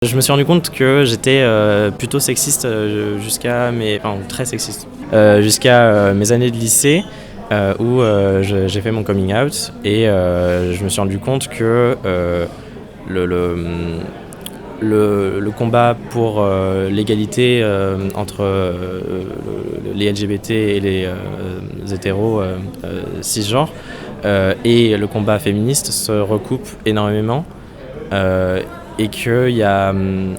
Je me suis rendu compte que j'étais plutôt sexiste très sexiste, jusqu'à mes années de lycée où j'ai fait mon coming out et je me suis rendu compte que le combat pour l'égalité entre les LGBT et les hétéros cisgenres et le combat féministe se recoupent énormément. Et qu'il y a,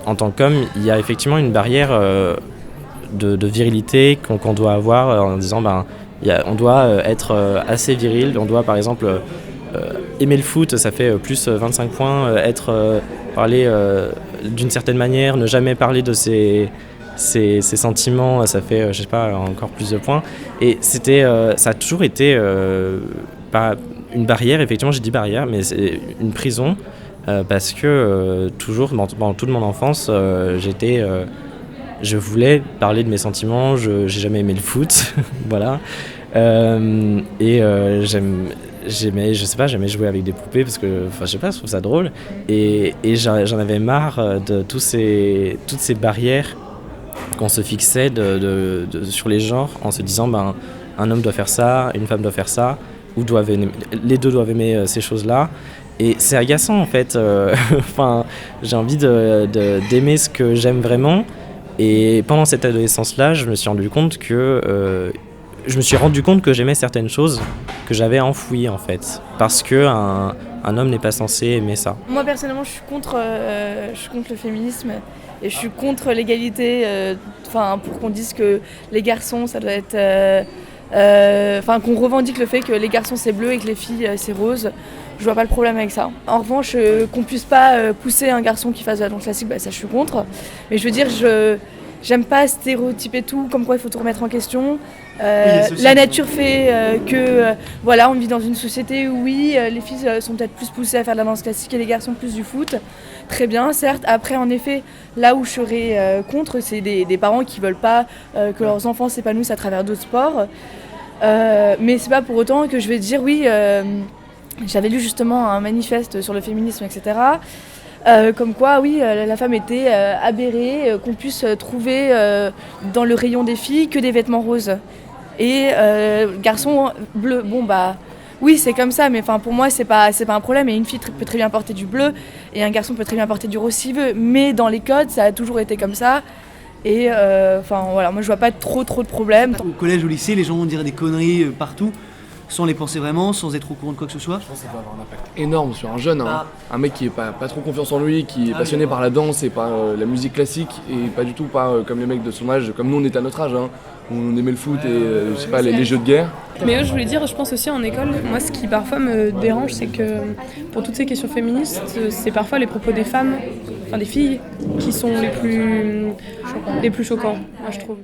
en tant qu'homme, il y a effectivement une barrière de virilité qu'on doit avoir en disant on doit être assez viril, on doit par exemple aimer le foot, ça fait plus 25 points, parler d'une certaine manière, ne jamais parler de ses sentiments, ça fait je sais pas, encore plus de points. Et ça a toujours été pas une barrière, effectivement j'ai dit barrière, mais c'est une prison. Parce que toujours, dans toute mon enfance, je voulais parler de mes sentiments, j'ai jamais aimé le foot, voilà. J'aimais jouer avec des poupées parce que, je sais pas, je trouve ça drôle. Et j'en avais marre de toutes ces barrières qu'on se fixait sur les genres en se disant un homme doit faire ça, une femme doit faire ça, ou les deux doivent aimer ces choses-là. Et c'est agaçant en fait, j'ai envie d'aimer ce que j'aime vraiment. Et pendant cette adolescence-là, je me suis rendu compte que j'aimais certaines choses que j'avais enfouies en fait. Parce qu'un homme n'est pas censé aimer ça. Moi personnellement, je suis contre le féminisme et je suis contre l'égalité, pour qu'on dise que les garçons, ça doit être... qu'on revendique le fait que les garçons c'est bleu et que les filles c'est rose. Je vois pas le problème avec ça. En revanche, qu'on puisse pas pousser un garçon qui fasse de la danse classique, ça je suis contre. Mais je veux dire, j'aime pas stéréotyper tout, comme quoi il faut tout remettre en question. La nature fait on vit dans une société où les filles sont peut-être plus poussées à faire de la danse classique et les garçons plus du foot. Très bien, certes. Après, en effet, là où je serais contre, c'est des parents qui veulent pas que leurs enfants s'épanouissent à travers d'autres sports. Mais c'est pas pour autant que je vais dire j'avais lu justement un manifeste sur le féminisme, etc. Comme quoi, la femme était aberrée, qu'on puisse trouver dans le rayon des filles que des vêtements roses. Et garçon bleu, oui, c'est comme ça, mais pour moi, c'est pas un problème. Et une fille peut très bien porter du bleu, et un garçon peut très bien porter du rose s'il veut. Mais dans les codes, ça a toujours été comme ça. Et moi je vois pas trop de problèmes. Au collège ou au lycée, les gens vont dire des conneries partout, sans les penser vraiment, sans être au courant de quoi que ce soit. Je pense que ça peut avoir un impact énorme sur un jeune, un mec qui est pas trop confiance en lui, qui est passionné par la danse et par la musique classique, et pas du tout comme les mecs de son âge, comme nous on était à notre âge, où on aimait le foot et les jeux de guerre. Mais je voulais dire, je pense aussi en école, moi ce qui parfois me dérange, c'est que pour toutes ces questions féministes, c'est parfois les propos des femmes, des filles, qui sont les plus choquants, moi je trouve.